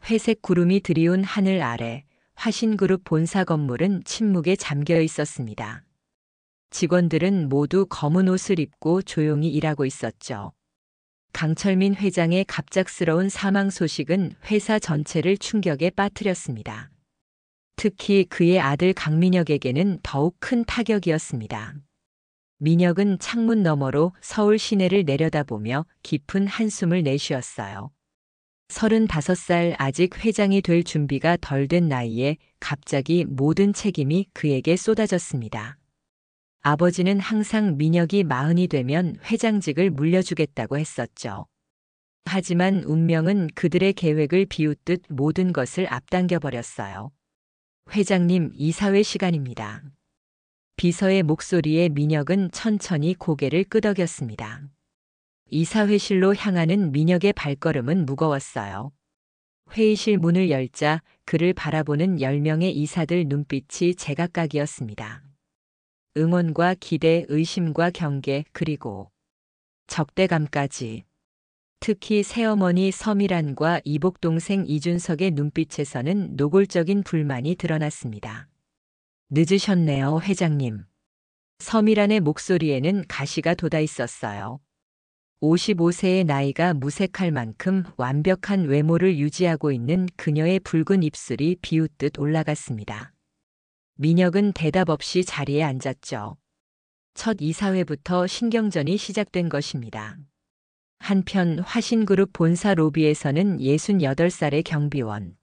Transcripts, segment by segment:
회색 구름이 드리운 하늘 아래 화신그룹 본사 건물은 침묵에 잠겨 있었습니다. 직원들은 모두 검은 옷을 입고 조용히 일하고 있었죠. 강철민 회장의 갑작스러운 사망 소식은 회사 전체를 충격에 빠뜨렸습니다. 특히 그의 아들 강민혁에게는 더욱 큰 타격이었습니다. 민혁은 창문 너머로 서울 시내를 내려다보며 깊은 한숨을 내쉬었어요. 35살 아직 회장이 될 준비가 덜 된 나이에 갑자기 모든 책임이 그에게 쏟아졌습니다. 아버지는 항상 민혁이 40이 되면 회장직을 물려주겠다고 했었죠. 하지만 운명은 그들의 계획을 비웃듯 모든 것을 앞당겨 버렸어요. 회장님, 이사회 시간입니다. 비서의 목소리에 민혁은 천천히 고개를 끄덕였습니다. 이사회실로 향하는 민혁의 발걸음은 무거웠어요. 회의실 문을 열자 그를 바라보는 10명의 이사들 눈빛이 제각각이었습니다. 응원과 기대, 의심과 경계, 그리고 적대감까지. 특히 새어머니 서미란과 이복동생 이준석의 눈빛에서는 노골적인 불만이 드러났습니다. 늦으셨네요, 회장님. 서미란의 목소리에는 가시가 돋아 있었어요. 55세의 나이가 무색할 만큼 완벽한 외모를 유지하고 있는 그녀의 붉은 입술이 비웃듯 올라갔습니다. 민혁은 대답 없이 자리에 앉았죠. 첫 이사회부터 신경전이 시작된 것입니다. 한편 화신그룹 본사 로비에서는 68살의 경비원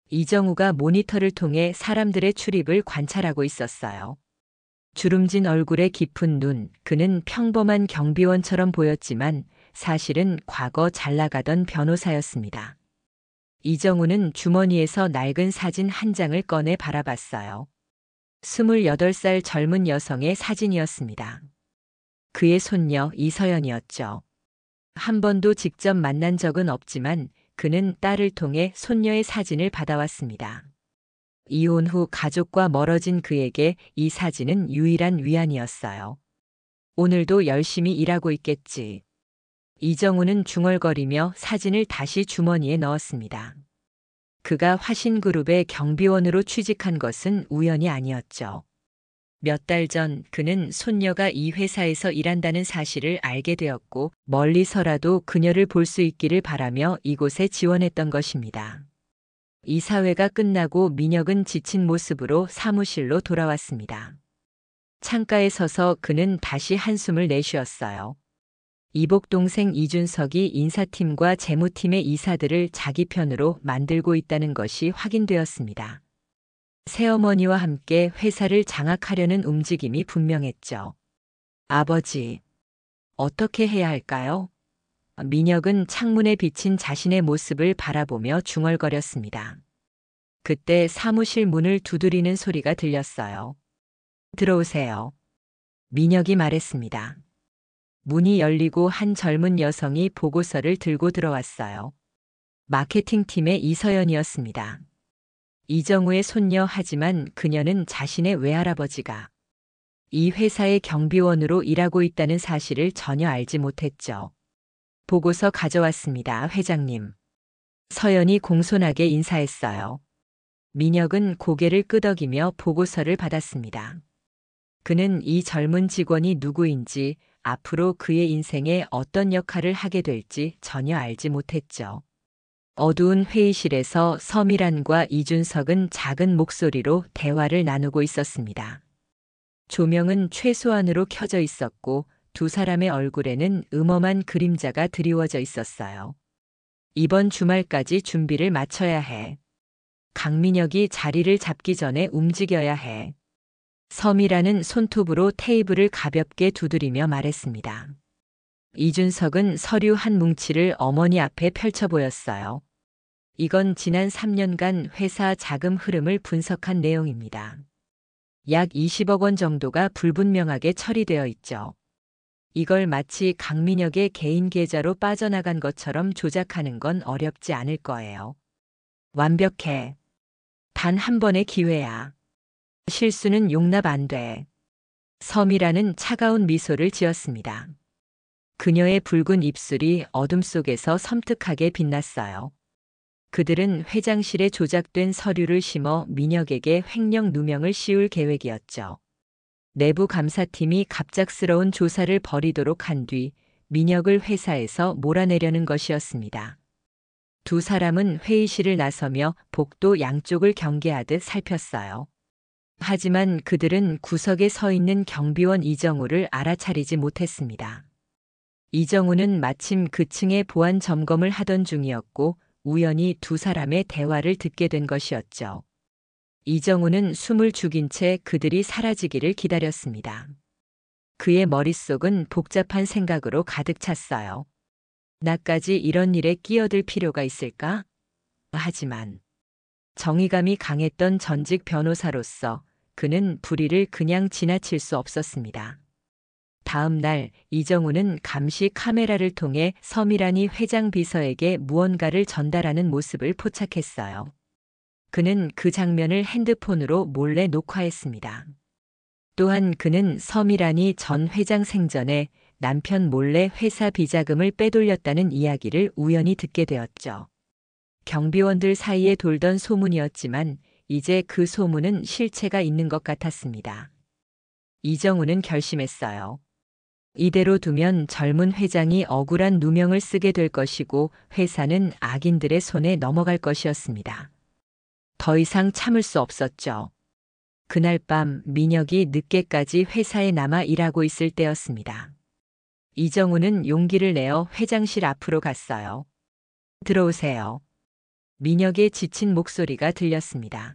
이정우가 모니터를 통해 사람들의 출입을 관찰하고 있었어요. 주름진 얼굴에 깊은 눈, 그는 평범한 경비원처럼 보였지만 사실은 과거 잘 나가던 변호사였습니다. 이정우는 주머니에서 낡은 사진 한 장을 꺼내 바라봤어요. 28살 젊은 여성의 사진이었습니다. 그의 손녀 이서연이었죠. 한 번도 직접 만난 적은 없지만 그는 딸을 통해 손녀의 사진을 받아왔습니다. 이혼 후 가족과 멀어진 그에게 이 사진은 유일한 위안이었어요. 오늘도 열심히 일하고 있겠지. 이정우는 중얼거리며 사진을 다시 주머니에 넣었습니다. 그가 화신그룹의 경비원으로 취직한 것은 우연이 아니었죠. 몇 달 전 그는 손녀가 이 회사에서 일한다는 사실을 알게 되었고 멀리서라도 그녀를 볼 수 있기를 바라며 이곳에 지원했던 것입니다. 이사회가 끝나고 민혁은 지친 모습으로 사무실로 돌아왔습니다. 창가에 서서 그는 다시 한숨을 내쉬었어요. 이복 동생 이준석이 인사팀과 재무팀의 이사들을 자기 편으로 만들고 있다는 것이 확인되었습니다. 새어머니와 함께 회사를 장악하려는 움직임이 분명했죠. 아버지, 어떻게 해야 할까요? 민혁은 창문에 비친 자신의 모습을 바라보며 중얼거렸습니다. 그때 사무실 문을 두드리는 소리가 들렸어요. 들어오세요. 민혁이 말했습니다. 문이 열리고 한 젊은 여성이 보고서를 들고 들어왔어요. 마케팅팀의 이서연이었습니다. 이정우의 손녀 하지만 그녀는 자신의 외할아버지가 이 회사의 경비원으로 일하고 있다는 사실을 전혀 알지 못했죠. 보고서 가져왔습니다, 회장님. 서연이 공손하게 인사했어요. 민혁은 고개를 끄덕이며 보고서를 받았습니다. 그는 이 젊은 직원이 누구인지 앞으로 그의 인생에 어떤 역할을 하게 될지 전혀 알지 못했죠. 어두운 회의실에서 서미란과 이준석은 작은 목소리로 대화를 나누고 있었습니다. 조명은 최소한으로 켜져 있었고 두 사람의 얼굴에는 음험한 그림자가 드리워져 있었어요. 이번 주말까지 준비를 마쳐야 해. 강민혁이 자리를 잡기 전에 움직여야 해. 서미란은 손톱으로 테이블을 가볍게 두드리며 말했습니다. 이준석은 서류 한 뭉치를 어머니 앞에 펼쳐 보였어요. 이건 지난 3년간 회사 자금 흐름을 분석한 내용입니다. 약 20억 원 정도가 불분명하게 처리되어 있죠. 이걸 마치 강민혁의 개인 계좌로 빠져나간 것처럼 조작하는 건 어렵지 않을 거예요. 완벽해. 단 한 번의 기회야. 실수는 용납 안 돼. 서미라는 차가운 미소를 지었습니다. 그녀의 붉은 입술이 어둠 속에서 섬뜩하게 빛났어요. 그들은 회장실에 조작된 서류를 심어 민혁에게 횡령 누명을 씌울 계획이었죠. 내부 감사팀이 갑작스러운 조사를 벌이도록 한 뒤 민혁을 회사에서 몰아내려는 것이었습니다. 두 사람은 회의실을 나서며 복도 양쪽을 경계하듯 살폈어요. 하지만 그들은 구석에 서 있는 경비원 이정우를 알아차리지 못했습니다. 이정우는 마침 그층의 보안 점검을 하던 중이었고 우연히 두 사람의 대화를 듣게 된 것이었죠. 이정우는 숨을 죽인 채 그들이 사라지기를 기다렸습니다. 그의 머릿속은 복잡한 생각으로 가득 찼어요. 나까지 이런 일에 끼어들 필요가 있을까? 하지만 정의감이 강했던 전직 변호사로서 그는 불의를 그냥 지나칠 수 없었습니다. 다음 날 이정우는 감시 카메라를 통해 서미란이 회장 비서에게 무언가를 전달하는 모습을 포착했어요. 그는 그 장면을 핸드폰으로 몰래 녹화했습니다. 또한 그는 서미란이 전 회장 생전에 남편 몰래 회사 비자금을 빼돌렸다는 이야기를 우연히 듣게 되었죠. 경비원들 사이에 돌던 소문이었지만 이제 그 소문은 실체가 있는 것 같았습니다. 이정우는 결심했어요. 이대로 두면 젊은 회장이 억울한 누명을 쓰게 될 것이고 회사는 악인들의 손에 넘어갈 것이었습니다. 더 이상 참을 수 없었죠. 그날 밤 민혁이 늦게까지 회사에 남아 일하고 있을 때였습니다. 이정우는 용기를 내어 회장실 앞으로 갔어요. 들어오세요. 민혁의 지친 목소리가 들렸습니다.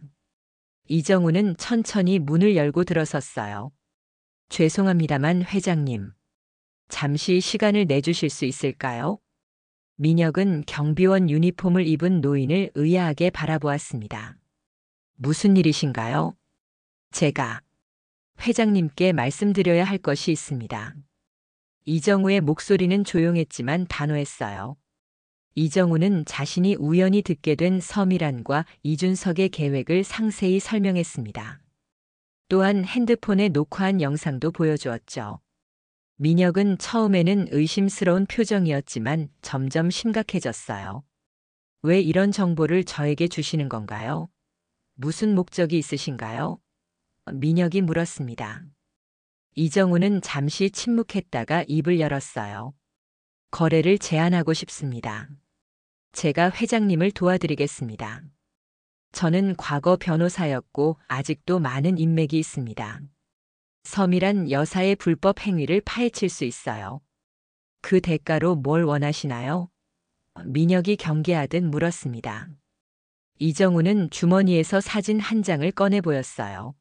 이정우는 천천히 문을 열고 들어섰어요. 죄송합니다만 회장님. 잠시 시간을 내주실 수 있을까요? 민혁은 경비원 유니폼을 입은 노인을 의아하게 바라보았습니다. 무슨 일이신가요? 제가 회장님께 말씀드려야 할 것이 있습니다. 이정우의 목소리는 조용했지만 단호했어요. 이정우는 자신이 우연히 듣게 된 서미란과 이준석의 계획을 상세히 설명했습니다. 또한 핸드폰에 녹화한 영상도 보여주었죠. 민혁은 처음에는 의심스러운 표정이었지만 점점 심각해졌어요. 왜 이런 정보를 저에게 주시는 건가요? 무슨 목적이 있으신가요? 민혁이 물었습니다. 이정우는 잠시 침묵했다가 입을 열었어요. 거래를 제안하고 싶습니다. 제가 회장님을 도와드리겠습니다. 저는 과거 변호사였고 아직도 많은 인맥이 있습니다. 서미란 여사의 불법 행위를 파헤칠 수 있어요. 그 대가로 뭘 원하시나요? 민혁이 경계하듯 물었습니다. 이정우는 주머니에서 사진 한 장을 꺼내 보였어요.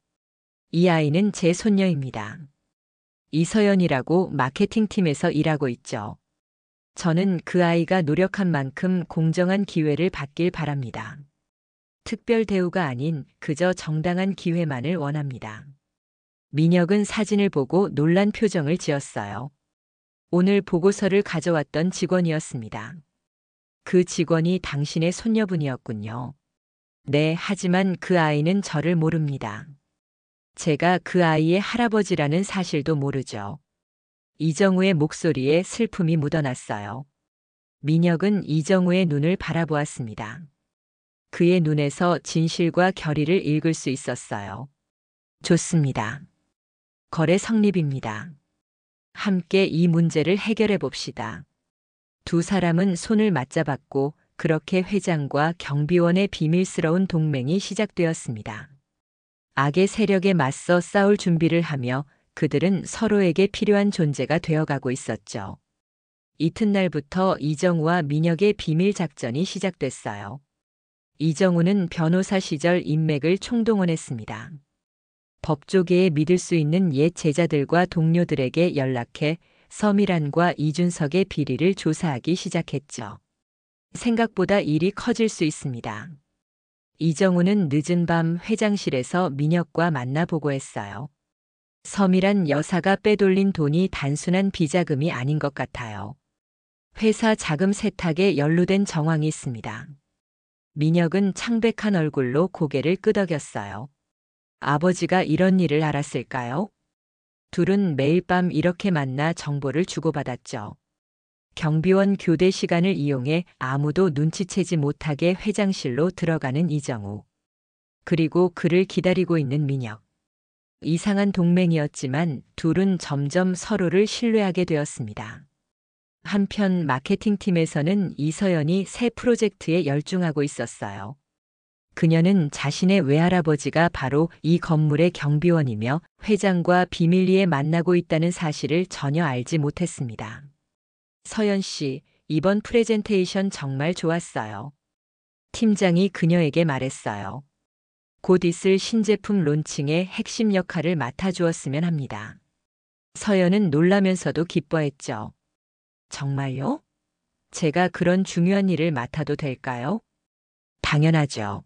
이 아이는 제 손녀입니다. 이서연이라고 마케팅팀에서 일하고 있죠. 저는 그 아이가 노력한 만큼 공정한 기회를 받길 바랍니다. 특별 대우가 아닌 그저 정당한 기회만을 원합니다. 민혁은 사진을 보고 놀란 표정을 지었어요. 오늘 보고서를 가져왔던 직원이었습니다. 그 직원이 당신의 손녀분이었군요. 네, 하지만 그 아이는 저를 모릅니다. 제가 그 아이의 할아버지라는 사실도 모르죠. 이정우의 목소리에 슬픔이 묻어났어요. 민혁은 이정우의 눈을 바라보았습니다. 그의 눈에서 진실과 결의를 읽을 수 있었어요. 좋습니다. 거래 성립입니다. 함께 이 문제를 해결해 봅시다. 두 사람은 손을 맞잡았고 그렇게 회장과 경비원의 비밀스러운 동맹이 시작되었습니다. 악의 세력에 맞서 싸울 준비를 하며 그들은 서로에게 필요한 존재가 되어가고 있었죠. 이튿날부터 이정우와 민혁의 비밀 작전이 시작됐어요. 이정우는 변호사 시절 인맥을 총동원했습니다. 법조계에 믿을 수 있는 옛 제자들과 동료들에게 연락해 서미란과 이준석의 비리를 조사하기 시작했죠. 생각보다 일이 커질 수 있습니다. 이정우는 늦은 밤 회장실에서 민혁과 만나 보고했어요. 서미란 여사가 빼돌린 돈이 단순한 비자금이 아닌 것 같아요. 회사 자금 세탁에 연루된 정황이 있습니다. 민혁은 창백한 얼굴로 고개를 끄덕였어요. 아버지가 이런 일을 알았을까요? 둘은 매일 밤 이렇게 만나 정보를 주고받았죠. 경비원 교대 시간을 이용해 아무도 눈치채지 못하게 회장실로 들어가는 이정우. 그리고 그를 기다리고 있는 민혁. 이상한 동맹이었지만 둘은 점점 서로를 신뢰하게 되었습니다. 한편 마케팅팀에서는 이서연이 새 프로젝트에 열중하고 있었어요. 그녀는 자신의 외할아버지가 바로 이 건물의 경비원이며 회장과 비밀리에 만나고 있다는 사실을 전혀 알지 못했습니다. 서연 씨, 이번 프레젠테이션 정말 좋았어요. 팀장이 그녀에게 말했어요. 곧 있을 신제품 론칭의 핵심 역할을 맡아주었으면 합니다. 서연은 놀라면서도 기뻐했죠. 정말요? 제가 그런 중요한 일을 맡아도 될까요? 당연하죠.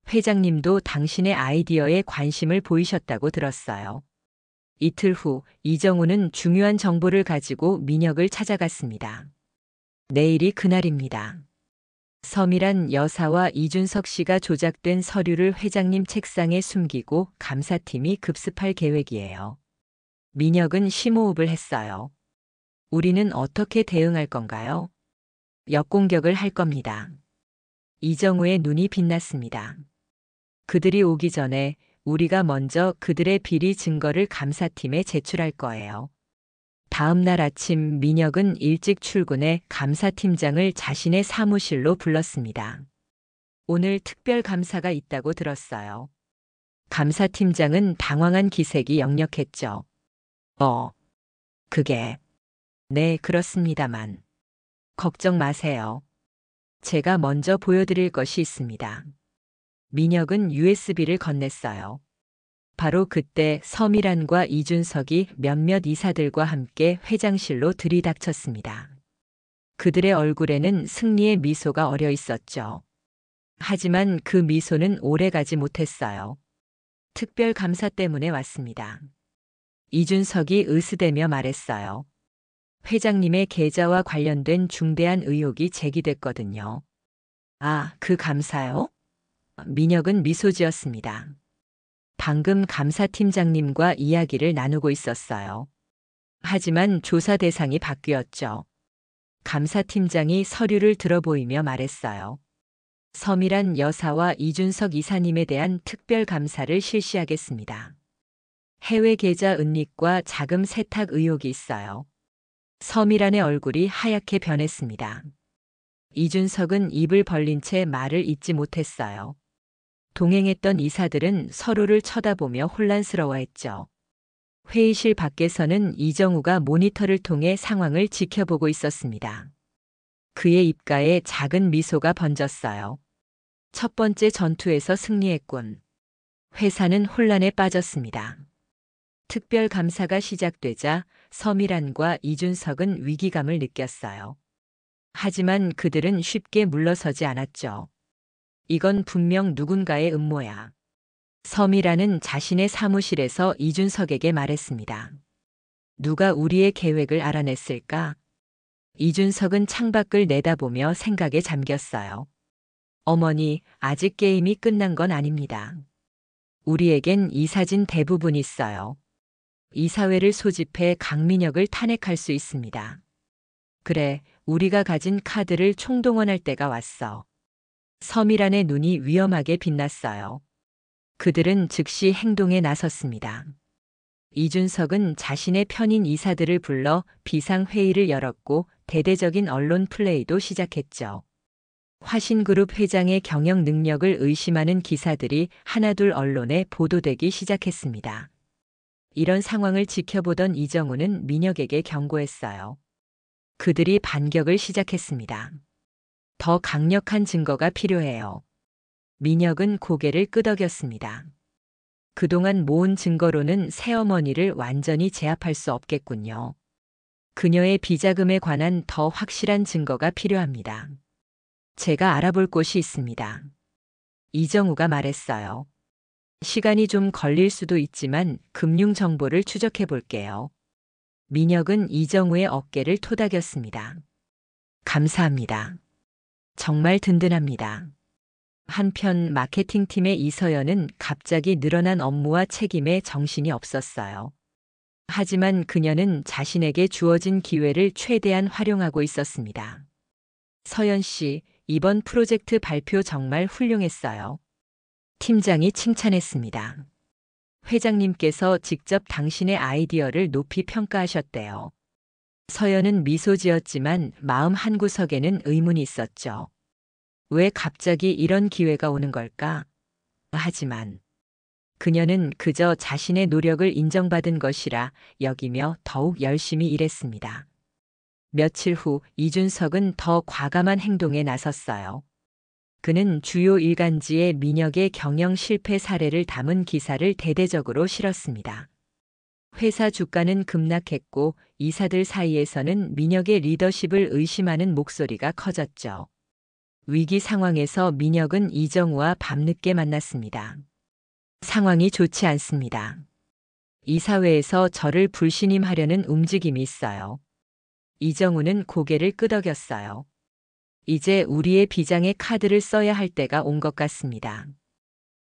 회장님도 당신의 아이디어에 관심을 보이셨다고 들었어요. 이틀 후 이정우는 중요한 정보를 가지고 민혁을 찾아갔습니다. 내일이 그날입니다. 서미란 여사와 이준석 씨가 조작된 서류를 회장님 책상에 숨기고 감사팀이 급습할 계획이에요. 민혁은 심호흡을 했어요. 우리는 어떻게 대응할 건가요? 역공격을 할 겁니다. 이정우의 눈이 빛났습니다. 그들이 오기 전에 우리가 먼저 그들의 비리 증거를 감사팀에 제출할 거예요. 다음 날 아침 민혁은 일찍 출근해 감사팀장을 자신의 사무실로 불렀습니다. 오늘 특별 감사가 있다고 들었어요. 감사팀장은 당황한 기색이 역력했죠. 그게. 네, 그렇습니다만. 걱정 마세요. 제가 먼저 보여드릴 것이 있습니다. 민혁은 USB를 건넸어요. 바로 그때 서미란과 이준석이 몇몇 이사들과 함께 회장실로 들이닥쳤습니다. 그들의 얼굴에는 승리의 미소가 어려 있었죠. 하지만 그 미소는 오래가지 못했어요. 특별 감사 때문에 왔습니다. 이준석이 으스대며 말했어요. 회장님의 계좌와 관련된 중대한 의혹이 제기됐거든요. 아, 그 감사요? 민혁은 미소 지었습니다. 방금 감사팀장님과 이야기를 나누고 있었어요. 하지만 조사 대상이 바뀌었죠. 감사팀장이 서류를 들어보이며 말했어요. 서미란 여사와 이준석 이사님에 대한 특별 감사를 실시하겠습니다. 해외 계좌 은닉과 자금 세탁 의혹이 있어요. 서미란의 얼굴이 하얗게 변했습니다. 이준석은 입을 벌린 채 말을 잇지 못했어요. 동행했던 이사들은 서로를 쳐다보며 혼란스러워했죠. 회의실 밖에서는 이정우가 모니터를 통해 상황을 지켜보고 있었습니다. 그의 입가에 작은 미소가 번졌어요. 첫 번째 전투에서 승리했군. 회사는 혼란에 빠졌습니다. 특별 감사가 시작되자 서미란과 이준석은 위기감을 느꼈어요. 하지만 그들은 쉽게 물러서지 않았죠. 이건 분명 누군가의 음모야. 서미란은 자신의 사무실에서 이준석에게 말했습니다. 누가 우리의 계획을 알아냈을까? 이준석은 창밖을 내다보며 생각에 잠겼어요. 어머니, 아직 게임이 끝난 건 아닙니다. 우리에겐 이 사진 대부분 있어요. 이사회를 소집해 강민혁을 탄핵할 수 있습니다. 그래, 우리가 가진 카드를 총동원할 때가 왔어. 서미란의 눈이 위험하게 빛났어요. 그들은 즉시 행동에 나섰습니다. 이준석은 자신의 편인 이사들을 불러 비상회의를 열었고 대대적인 언론 플레이도 시작했죠. 화신그룹 회장의 경영 능력을 의심하는 기사들이 하나둘 언론에 보도되기 시작했습니다. 이런 상황을 지켜보던 이정우는 민혁에게 경고했어요. 그들이 반격을 시작했습니다. 더 강력한 증거가 필요해요. 민혁은 고개를 끄덕였습니다. 그동안 모은 증거로는 새어머니를 완전히 제압할 수 없겠군요. 그녀의 비자금에 관한 더 확실한 증거가 필요합니다. 제가 알아볼 곳이 있습니다. 이정우가 말했어요. 시간이 좀 걸릴 수도 있지만 금융 정보를 추적해 볼게요. 민혁은 이정우의 어깨를 토닥였습니다. 감사합니다. 정말 든든합니다. 한편 마케팅팀의 이서연은 갑자기 늘어난 업무와 책임에 정신이 없었어요. 하지만 그녀는 자신에게 주어진 기회를 최대한 활용하고 있었습니다. 서연 씨, 이번 프로젝트 발표 정말 훌륭했어요. 팀장이 칭찬했습니다. 회장님께서 직접 당신의 아이디어를 높이 평가하셨대요. 서연은 미소 지었지만 마음 한구석에는 의문이 있었죠. 왜 갑자기 이런 기회가 오는 걸까? 하지만 그녀는 그저 자신의 노력을 인정받은 것이라 여기며 더욱 열심히 일했습니다. 며칠 후 이준석은 더 과감한 행동에 나섰어요. 그는 주요 일간지에 민혁의 경영 실패 사례를 담은 기사를 대대적으로 실었습니다. 회사 주가는 급락했고 이사들 사이에서는 민혁의 리더십을 의심하는 목소리가 커졌죠. 위기 상황에서 민혁은 이정우와 밤늦게 만났습니다. 상황이 좋지 않습니다. 이사회에서 저를 불신임하려는 움직임이 있어요. 이정우는 고개를 끄덕였어요. 이제 우리의 비장의 카드를 써야 할 때가 온 것 같습니다.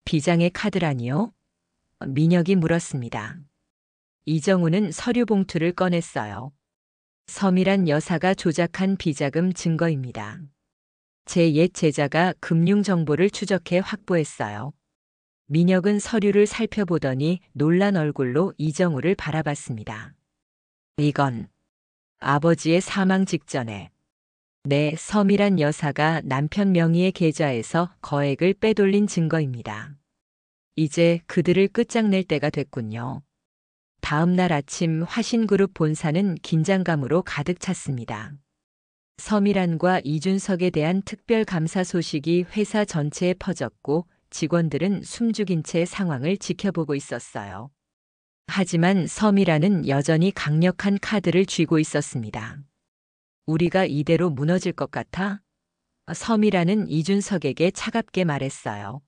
비장의 카드라니요? 민혁이 물었습니다. 이정우는 서류 봉투를 꺼냈어요. 서미란 여사가 조작한 비자금 증거입니다. 제 옛 제자가 금융 정보를 추적해 확보했어요. 민혁은 서류를 살펴보더니 놀란 얼굴로 이정우를 바라봤습니다. 이건 아버지의 사망 직전에 내 서미란 여사가 남편 명의의 계좌에서 거액을 빼돌린 증거입니다. 이제 그들을 끝장낼 때가 됐군요. 다음 날 아침 화신그룹 본사는 긴장감으로 가득 찼습니다. 서미란과 이준석에 대한 특별 감사 소식이 회사 전체에 퍼졌고 직원들은 숨죽인 채 상황을 지켜보고 있었어요. 하지만 서미란은 여전히 강력한 카드를 쥐고 있었습니다. 우리가 이대로 무너질 것 같아? 서미란은 이준석에게 차갑게 말했어요.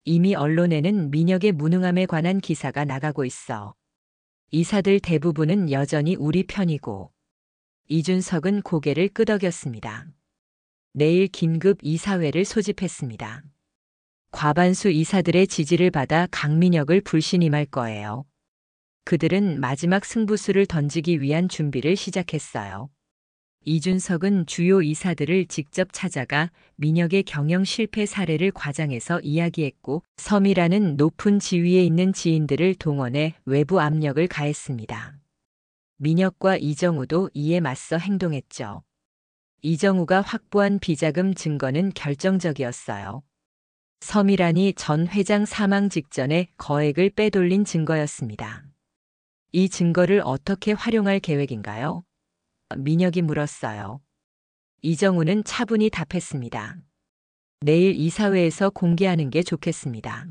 이미 언론에는 민혁의 무능함에 관한 기사가 나가고 있어. 이사들 대부분은 여전히 우리 편이고. 이준석은 고개를 끄덕였습니다. 내일 긴급 이사회를 소집했습니다. 과반수 이사들의 지지를 받아 강민혁을 불신임할 거예요. 그들은 마지막 승부수를 던지기 위한 준비를 시작했어요. 이준석은 주요 이사들을 직접 찾아가 민혁의 경영 실패 사례를 과장해서 이야기했고 서미라는 높은 지위에 있는 지인들을 동원해 외부 압력을 가했습니다. 민혁과 이정우도 이에 맞서 행동했죠. 이정우가 확보한 비자금 증거는 결정적이었어요. 서미란이 전 회장 사망 직전에 거액을 빼돌린 증거였습니다. 이 증거를 어떻게 활용할 계획인가요? 민혁이 물었어요. 이정우는 차분히 답했습니다. 내일 이사회에서 공개하는 게 좋겠습니다.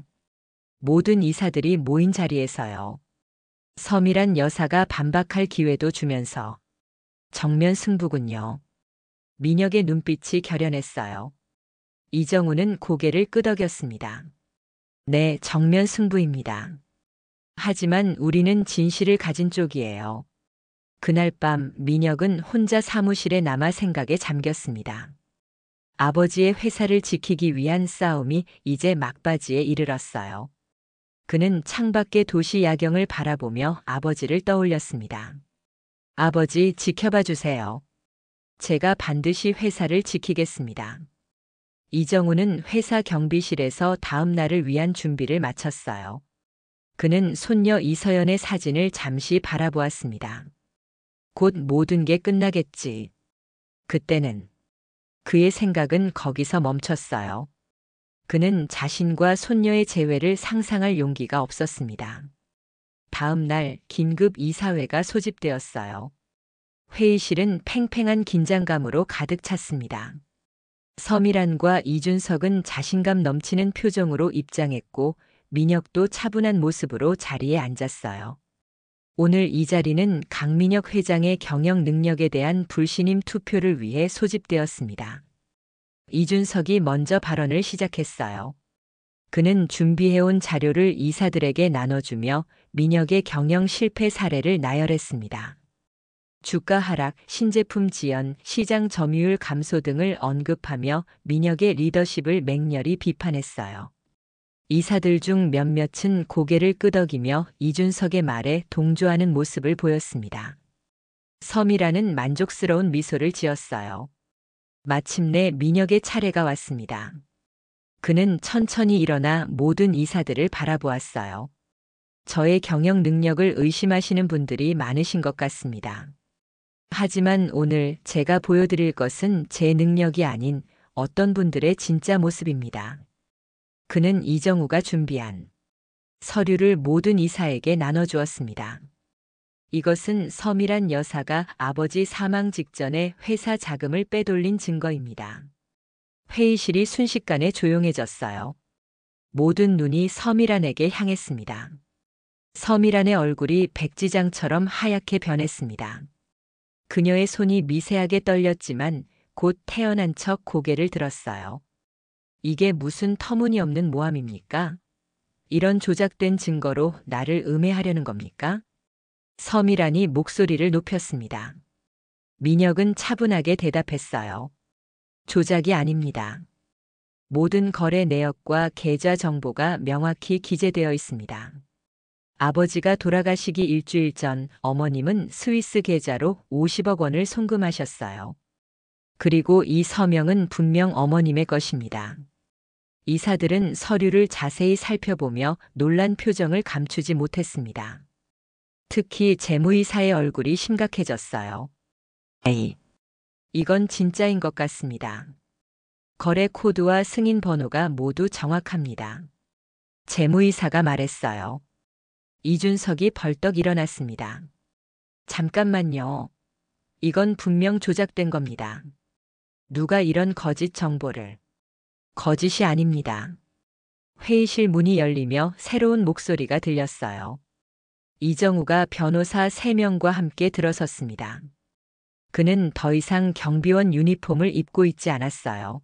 모든 이사들이 모인 자리에서요. 서미란 여사가 반박할 기회도 주면서. 정면 승부군요. 민혁의 눈빛이 결연했어요. 이정우는 고개를 끄덕였습니다. 네, 정면 승부입니다. 하지만 우리는 진실을 가진 쪽이에요. 그날 밤 민혁은 혼자 사무실에 남아 생각에 잠겼습니다. 아버지의 회사를 지키기 위한 싸움이 이제 막바지에 이르렀어요. 그는 창밖의 도시 야경을 바라보며 아버지를 떠올렸습니다. 아버지, 지켜봐 주세요. 제가 반드시 회사를 지키겠습니다. 이정우는 회사 경비실에서 다음 날을 위한 준비를 마쳤어요. 그는 손녀 이서연의 사진을 잠시 바라보았습니다. 곧 모든 게 끝나겠지. 그때는 그의 생각은 거기서 멈췄어요. 그는 자신과 손녀의 재회를 상상할 용기가 없었습니다. 다음 날 긴급 이사회가 소집되었어요. 회의실은 팽팽한 긴장감으로 가득 찼습니다. 서미란과 이준석은 자신감 넘치는 표정으로 입장했고 민혁도 차분한 모습으로 자리에 앉았어요. 오늘 이 자리는 강민혁 회장의 경영 능력에 대한 불신임 투표를 위해 소집되었습니다. 이준석이 먼저 발언을 시작했어요. 그는 준비해온 자료를 이사들에게 나눠주며 민혁의 경영 실패 사례를 나열했습니다. 주가 하락, 신제품 지연, 시장 점유율 감소 등을 언급하며 민혁의 리더십을 맹렬히 비판했어요. 이사들 중 몇몇은 고개를 끄덕이며 이준석의 말에 동조하는 모습을 보였습니다. 서미라는 만족스러운 미소를 지었어요. 마침내 민혁의 차례가 왔습니다. 그는 천천히 일어나 모든 이사들을 바라보았어요. 저의 경영 능력을 의심하시는 분들이 많으신 것 같습니다. 하지만 오늘 제가 보여드릴 것은 제 능력이 아닌 어떤 분들의 진짜 모습입니다. 그는 이정우가 준비한 서류를 모든 이사에게 나눠주었습니다. 이것은 서미란 여사가 아버지 사망 직전에 회사 자금을 빼돌린 증거입니다. 회의실이 순식간에 조용해졌어요. 모든 눈이 서미란에게 향했습니다. 서미란의 얼굴이 백지장처럼 하얗게 변했습니다. 그녀의 손이 미세하게 떨렸지만 곧 태연한 척 고개를 들었어요. 이게 무슨 터무니없는 모함입니까? 이런 조작된 증거로 나를 음해하려는 겁니까? 서미란이 목소리를 높였습니다. 민혁은 차분하게 대답했어요. 조작이 아닙니다. 모든 거래 내역과 계좌 정보가 명확히 기재되어 있습니다. 아버지가 돌아가시기 일주일 전 어머님은 스위스 계좌로 50억 원을 송금하셨어요. 그리고 이 서명은 분명 어머님의 것입니다. 이사들은 서류를 자세히 살펴보며 놀란 표정을 감추지 못했습니다. 특히 재무이사의 얼굴이 심각해졌어요. 에이, 이건 진짜인 것 같습니다. 거래 코드와 승인 번호가 모두 정확합니다. 재무이사가 말했어요. 이준석이 벌떡 일어났습니다. 잠깐만요. 이건 분명 조작된 겁니다. 누가 이런 거짓 정보를. 거짓이 아닙니다. 회의실 문이 열리며 새로운 목소리가 들렸어요. 이정우가 변호사 3명과 함께 들어섰습니다. 그는 더 이상 경비원 유니폼을 입고 있지 않았어요.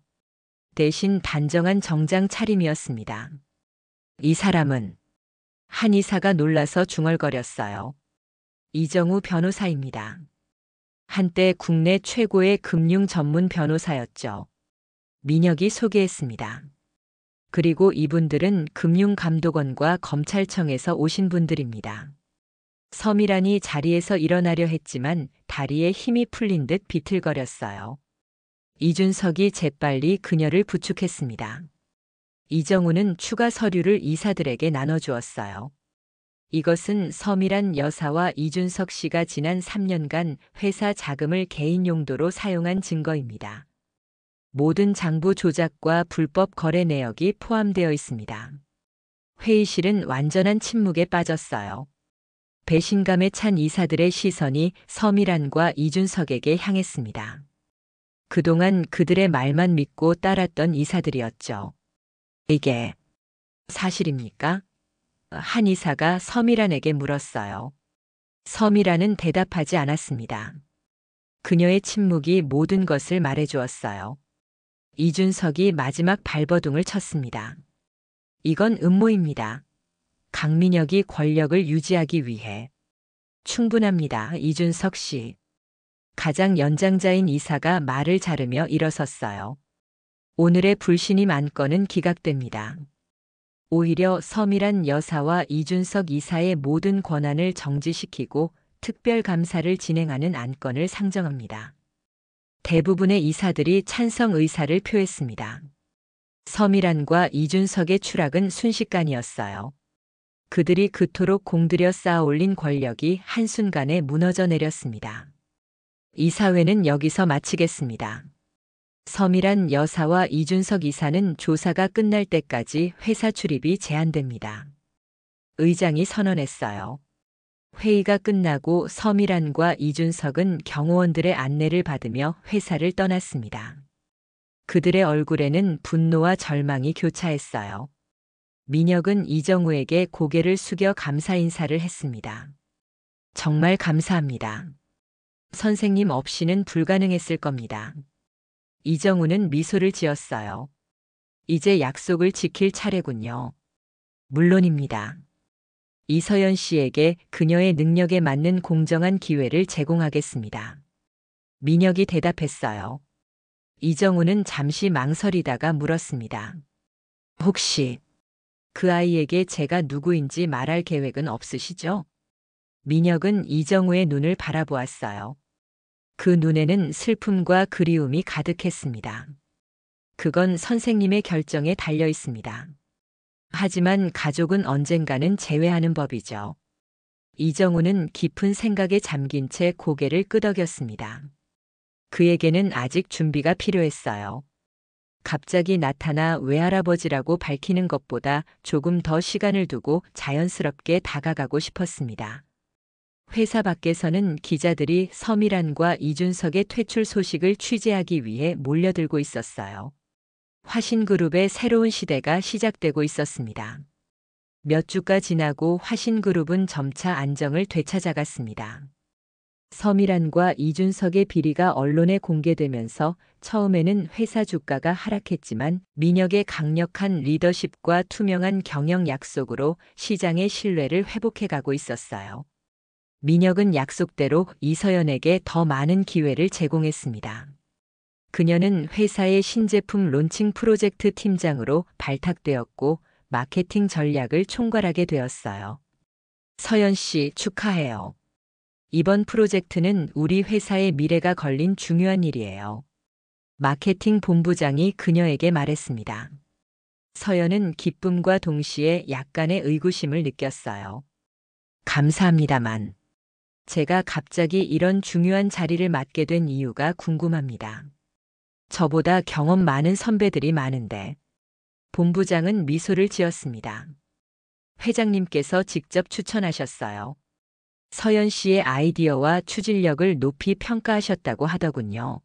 대신 단정한 정장 차림이었습니다. 이 사람은 한 이사가 놀라서 중얼거렸어요. 이정우 변호사입니다. 한때 국내 최고의 금융 전문 변호사였죠. 민혁이 소개했습니다. 그리고 이분들은 금융감독원과 검찰청에서 오신 분들입니다. 서미란이 자리에서 일어나려 했지만 다리에 힘이 풀린 듯 비틀거렸어요. 이준석이 재빨리 그녀를 부축했습니다. 이정우는 추가 서류를 이사들에게 나눠주었어요. 이것은 서미란 여사와 이준석 씨가 지난 3년간 회사 자금을 개인 용도로 사용한 증거입니다. 모든 장부 조작과 불법 거래 내역이 포함되어 있습니다. 회의실은 완전한 침묵에 빠졌어요. 배신감에 찬 이사들의 시선이 서미란과 이준석에게 향했습니다. 그동안 그들의 말만 믿고 따랐던 이사들이었죠. 이게 사실입니까? 한 이사가 서미란에게 물었어요. 서미란은 대답하지 않았습니다. 그녀의 침묵이 모든 것을 말해주었어요. 이준석이 마지막 발버둥을 쳤습니다. 이건 음모입니다. 강민혁이 권력을 유지하기 위해. 충분합니다, 이준석 씨. 가장 연장자인 이사가 말을 자르며 일어섰어요. 오늘의 불신임 안건은 기각됩니다. 오히려 서미란 여사와 이준석 이사의 모든 권한을 정지시키고 특별감사를 진행하는 안건을 상정합니다. 대부분의 이사들이 찬성 의사를 표했습니다. 서미란과 이준석의 추락은 순식간이었어요. 그들이 그토록 공들여 쌓아올린 권력이 한순간에 무너져 내렸습니다. 이사회는 여기서 마치겠습니다. 서미란 여사와 이준석 이사는 조사가 끝날 때까지 회사 출입이 제한됩니다. 의장이 선언했어요. 회의가 끝나고 서미란과 이준석은 경호원들의 안내를 받으며 회사를 떠났습니다. 그들의 얼굴에는 분노와 절망이 교차했어요. 민혁은 이정우에게 고개를 숙여 감사 인사를 했습니다. 정말 감사합니다. 선생님 없이는 불가능했을 겁니다. 이정우는 미소를 지었어요. 이제 약속을 지킬 차례군요. 물론입니다. 이서연 씨에게 그녀의 능력에 맞는 공정한 기회를 제공하겠습니다. 민혁이 대답했어요. 이정우는 잠시 망설이다가 물었습니다. 혹시 그 아이에게 제가 누구인지 말할 계획은 없으시죠? 민혁은 이정우의 눈을 바라보았어요. 그 눈에는 슬픔과 그리움이 가득했습니다. 그건 선생님의 결정에 달려 있습니다. 하지만 가족은 언젠가는 재회하는 법이죠. 이정우는 깊은 생각에 잠긴 채 고개를 끄덕였습니다. 그에게는 아직 준비가 필요했어요. 갑자기 나타나 외할아버지라고 밝히는 것보다 조금 더 시간을 두고 자연스럽게 다가가고 싶었습니다. 회사 밖에서는 기자들이 서미란과 이준석의 퇴출 소식을 취재하기 위해 몰려들고 있었어요. 화신그룹의 새로운 시대가 시작되고 있었습니다. 몇 주가 지나고 화신그룹은 점차 안정을 되찾아갔습니다. 서미란과 이준석의 비리가 언론에 공개되면서 처음에는 회사 주가가 하락했지만 민혁의 강력한 리더십과 투명한 경영 약속으로 시장의 신뢰를 회복해가고 있었어요. 민혁은 약속대로 이서연에게 더 많은 기회를 제공했습니다. 그녀는 회사의 신제품 론칭 프로젝트 팀장으로 발탁되었고 마케팅 전략을 총괄하게 되었어요. 서연 씨 축하해요. 이번 프로젝트는 우리 회사의 미래가 걸린 중요한 일이에요. 마케팅 본부장이 그녀에게 말했습니다. 서연은 기쁨과 동시에 약간의 의구심을 느꼈어요. 감사합니다만, 제가 갑자기 이런 중요한 자리를 맡게 된 이유가 궁금합니다. 저보다 경험 많은 선배들이 많은데, 본부장은 미소를 지었습니다. 회장님께서 직접 추천하셨어요. 서연 씨의 아이디어와 추진력을 높이 평가하셨다고 하더군요.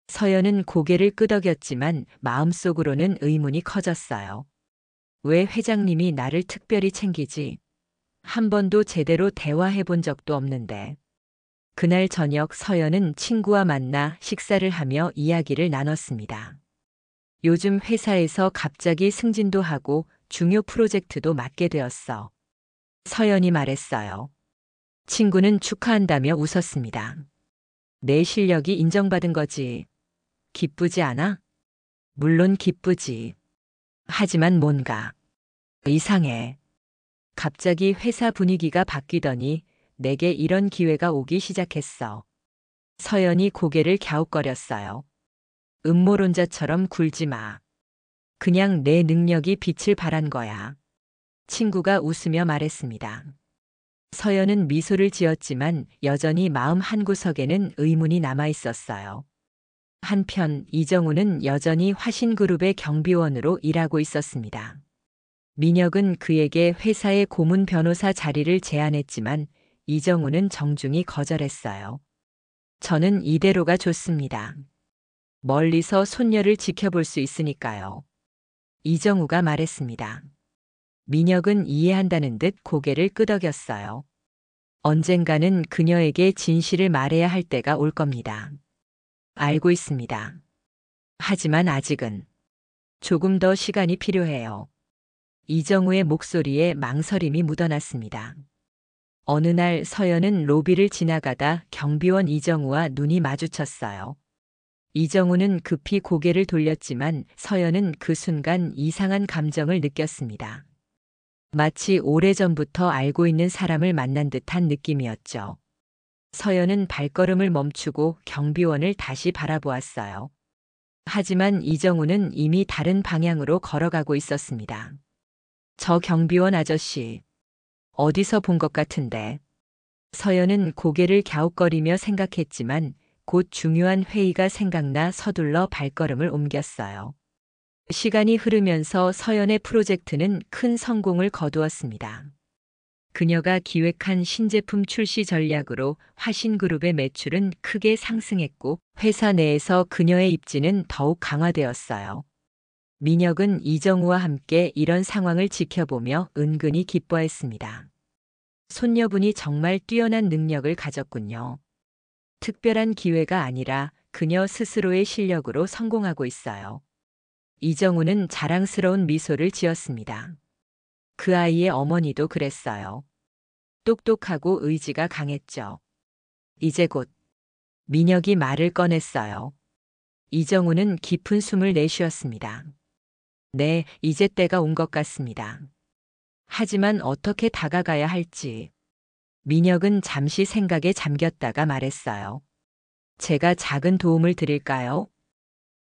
서연은 고개를 끄덕였지만 마음속으로는 의문이 커졌어요. 왜 회장님이 나를 특별히 챙기지? 한 번도 제대로 대화해 본 적도 없는데. 그날 저녁 서연은 친구와 만나 식사를 하며 이야기를 나눴습니다. 요즘 회사에서 갑자기 승진도 하고 중요 프로젝트도 맡게 되었어. 서연이 말했어요. 친구는 축하한다며 웃었습니다. 내 실력이 인정받은 거지. 기쁘지 않아? 물론 기쁘지. 하지만 뭔가 이상해. 갑자기 회사 분위기가 바뀌더니 내게 이런 기회가 오기 시작했어. 서연이 고개를 갸웃거렸어요. 음모론자처럼 굴지 마. 그냥 내 능력이 빛을 발한 거야. 친구가 웃으며 말했습니다. 서연은 미소를 지었지만 여전히 마음 한구석에는 의문이 남아 있었어요. 한편 이정우는 여전히 화신그룹의 경비원으로 일하고 있었습니다. 민혁은 그에게 회사의 고문 변호사 자리를 제안했지만 이정우는 정중히 거절했어요. 저는 이대로가 좋습니다. 멀리서 손녀를 지켜볼 수 있으니까요. 이정우가 말했습니다. 민혁은 이해한다는 듯 고개를 끄덕였어요. 언젠가는 그녀에게 진실을 말해야 할 때가 올 겁니다. 알고 있습니다. 하지만 아직은 조금 더 시간이 필요해요. 이정우의 목소리에 망설임이 묻어났습니다. 어느 날 서연은 로비를 지나가다 경비원 이정우와 눈이 마주쳤어요. 이정우는 급히 고개를 돌렸지만 서연은 그 순간 이상한 감정을 느꼈습니다. 마치 오래전부터 알고 있는 사람을 만난 듯한 느낌이었죠. 서연은 발걸음을 멈추고 경비원을 다시 바라보았어요. 하지만 이정우는 이미 다른 방향으로 걸어가고 있었습니다. 저 경비원 아저씨, 어디서 본 것 같은데. 서연은 고개를 갸웃거리며 생각했지만 곧 중요한 회의가 생각나 서둘러 발걸음을 옮겼어요. 시간이 흐르면서 서연의 프로젝트는 큰 성공을 거두었습니다. 그녀가 기획한 신제품 출시 전략으로 화신그룹의 매출은 크게 상승했고 회사 내에서 그녀의 입지는 더욱 강화되었어요. 민혁은 이정우와 함께 이런 상황을 지켜보며 은근히 기뻐했습니다. 손녀분이 정말 뛰어난 능력을 가졌군요. 특별한 기회가 아니라 그녀 스스로의 실력으로 성공하고 있어요. 이정우는 자랑스러운 미소를 지었습니다. 그 아이의 어머니도 그랬어요. 똑똑하고 의지가 강했죠. 이제 곧 민혁이 말을 꺼냈어요. 이정우는 깊은 숨을 내쉬었습니다. 네, 이제 때가 온 것 같습니다. 하지만 어떻게 다가가야 할지. 민혁은 잠시 생각에 잠겼다가 말했어요. 제가 작은 도움을 드릴까요?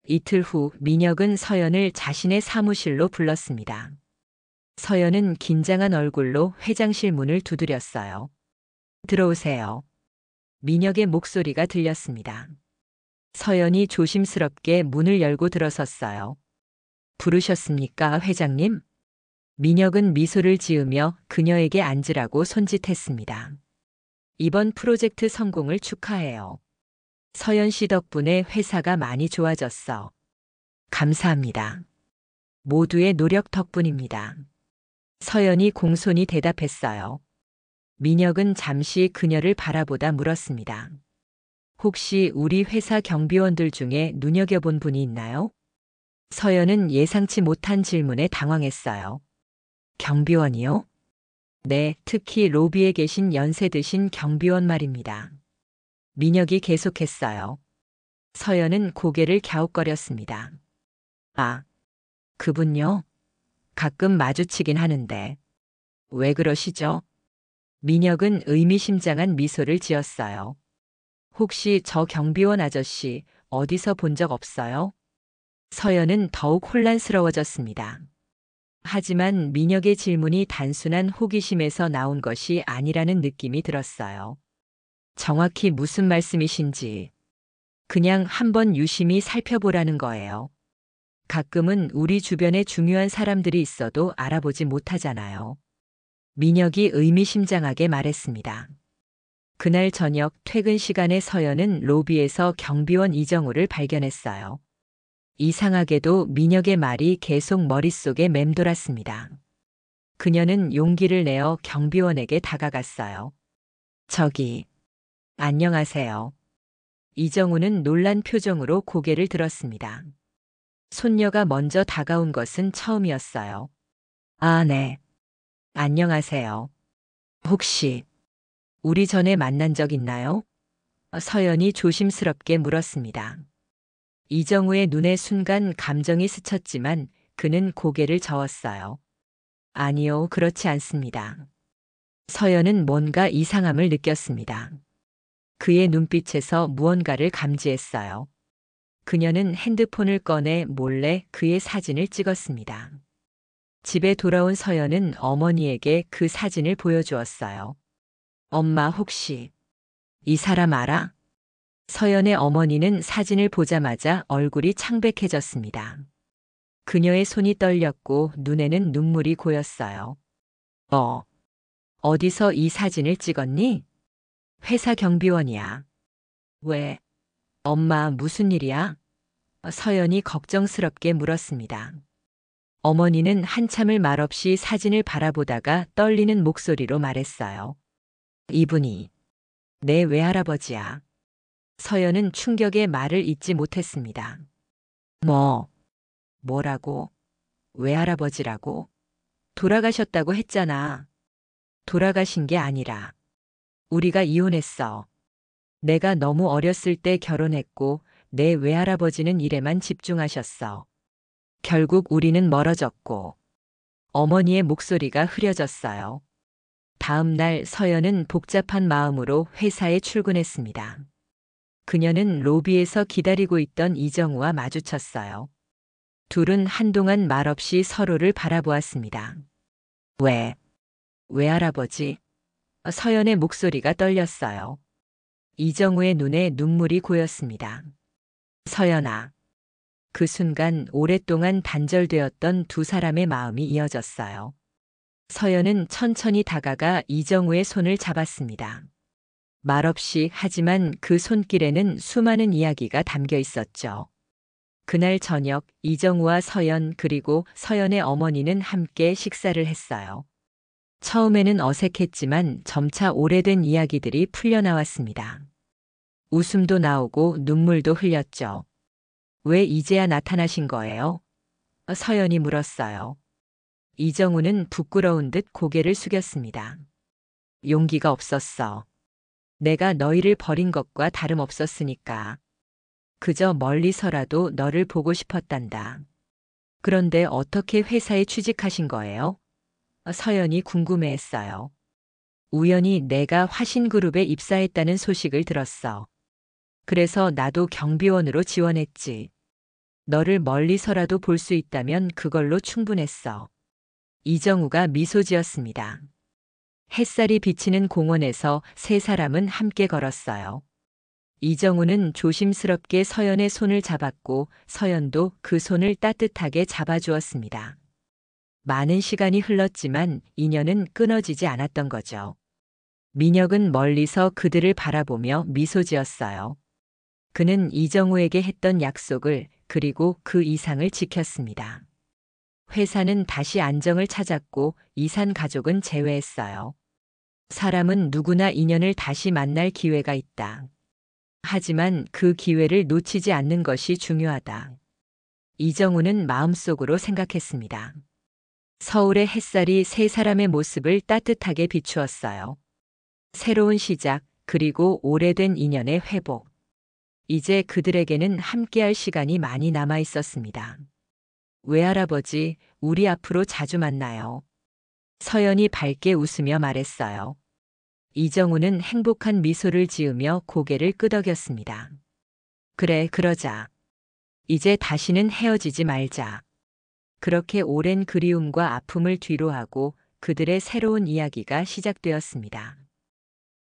이틀 후 민혁은 서연을 자신의 사무실로 불렀습니다. 서연은 긴장한 얼굴로 회장실 문을 두드렸어요. 들어오세요. 민혁의 목소리가 들렸습니다. 서연이 조심스럽게 문을 열고 들어섰어요. 부르셨습니까, 회장님? 민혁은 미소를 지으며 그녀에게 앉으라고 손짓했습니다. 이번 프로젝트 성공을 축하해요. 서연 씨 덕분에 회사가 많이 좋아졌어. 감사합니다. 모두의 노력 덕분입니다. 서연이 공손히 대답했어요. 민혁은 잠시 그녀를 바라보다 물었습니다. 혹시 우리 회사 경비원들 중에 눈여겨본 분이 있나요? 서연은 예상치 못한 질문에 당황했어요. 경비원이요? 네, 특히 로비에 계신 연세 드신 경비원 말입니다. 민혁이 계속했어요. 서연은 고개를 갸웃거렸습니다. 아, 그분요? 가끔 마주치긴 하는데. 왜 그러시죠? 민혁은 의미심장한 미소를 지었어요. 혹시 저 경비원 아저씨 어디서 본 적 없어요? 서연은 더욱 혼란스러워졌습니다. 하지만 민혁의 질문이 단순한 호기심에서 나온 것이 아니라는 느낌이 들었어요. 정확히 무슨 말씀이신지 그냥 한번 유심히 살펴보라는 거예요. 가끔은 우리 주변에 중요한 사람들이 있어도 알아보지 못하잖아요. 민혁이 의미심장하게 말했습니다. 그날 저녁 퇴근 시간에 서연은 로비에서 경비원 이정우를 발견했어요. 이상하게도 민혁의 말이 계속 머릿속에 맴돌았습니다. 그녀는 용기를 내어 경비원에게 다가갔어요. 저기, 안녕하세요. 이정우는 놀란 표정으로 고개를 들었습니다. 손녀가 먼저 다가온 것은 처음이었어요. 아, 네. 안녕하세요. 혹시 우리 전에 만난 적 있나요? 서연이 조심스럽게 물었습니다. 이정우의 눈에 순간 감정이 스쳤지만 그는 고개를 저었어요. 아니요, 그렇지 않습니다. 서연은 뭔가 이상함을 느꼈습니다. 그의 눈빛에서 무언가를 감지했어요. 그녀는 핸드폰을 꺼내 몰래 그의 사진을 찍었습니다. 집에 돌아온 서연은 어머니에게 그 사진을 보여주었어요. 엄마, 혹시 이 사람 알아? 서연의 어머니는 사진을 보자마자 얼굴이 창백해졌습니다. 그녀의 손이 떨렸고 눈에는 눈물이 고였어요. 어디서 이 사진을 찍었니? 회사 경비원이야. 왜? 엄마, 무슨 일이야? 서연이 걱정스럽게 물었습니다. 어머니는 한참을 말없이 사진을 바라보다가 떨리는 목소리로 말했어요. 이분이 내 외할아버지야. 서연은 충격의 말을 잇지 못했습니다. 뭐라고? 외할아버지라고? 돌아가셨다고 했잖아. 돌아가신 게 아니라 우리가 이혼했어. 내가 너무 어렸을 때 결혼했고 내 외할아버지는 일에만 집중하셨어. 결국 우리는 멀어졌고 어머니의 목소리가 흐려졌어요. 다음 날 서연은 복잡한 마음으로 회사에 출근했습니다. 그녀는 로비에서 기다리고 있던 이정우와 마주쳤어요. 둘은 한동안 말없이 서로를 바라보았습니다. 왜? 외할아버지? 서연의 목소리가 떨렸어요. 이정우의 눈에 눈물이 고였습니다. 서연아. 그 순간 오랫동안 단절되었던 두 사람의 마음이 이어졌어요. 서연은 천천히 다가가 이정우의 손을 잡았습니다. 말없이 하지만 그 손길에는 수많은 이야기가 담겨 있었죠. 그날 저녁 이정우와 서연 그리고 서연의 어머니는 함께 식사를 했어요. 처음에는 어색했지만 점차 오래된 이야기들이 풀려나왔습니다. 웃음도 나오고 눈물도 흘렸죠. 왜 이제야 나타나신 거예요? 서연이 물었어요. 이정우는 부끄러운 듯 고개를 숙였습니다. 용기가 없었어. 내가 너희를 버린 것과 다름없었으니까. 그저 멀리서라도 너를 보고 싶었단다. 그런데 어떻게 회사에 취직하신 거예요? 서연이 궁금해했어요. 우연히 내가 화신그룹에 입사했다는 소식을 들었어. 그래서 나도 경비원으로 지원했지. 너를 멀리서라도 볼 수 있다면 그걸로 충분했어. 이정우가 미소 지었습니다. 햇살이 비치는 공원에서 세 사람은 함께 걸었어요. 이정우는 조심스럽게 서연의 손을 잡았고 서연도 그 손을 따뜻하게 잡아주었습니다. 많은 시간이 흘렀지만 인연은 끊어지지 않았던 거죠. 민혁은 멀리서 그들을 바라보며 미소 지었어요. 그는 이정우에게 했던 약속을 그리고 그 이상을 지켰습니다. 회사는 다시 안정을 찾았고 이산 가족은 제외했어요. 사람은 누구나 인연을 다시 만날 기회가 있다. 하지만 그 기회를 놓치지 않는 것이 중요하다. 이정우는 마음속으로 생각했습니다. 서울의 햇살이 세 사람의 모습을 따뜻하게 비추었어요. 새로운 시작, 그리고 오래된 인연의 회복. 이제 그들에게는 함께할 시간이 많이 남아 있었습니다. 외할아버지, 우리 앞으로 자주 만나요. 서연이 밝게 웃으며 말했어요. 이정우는 행복한 미소를 지으며 고개를 끄덕였습니다. 그래, 그러자. 이제 다시는 헤어지지 말자. 그렇게 오랜 그리움과 아픔을 뒤로하고 그들의 새로운 이야기가 시작되었습니다.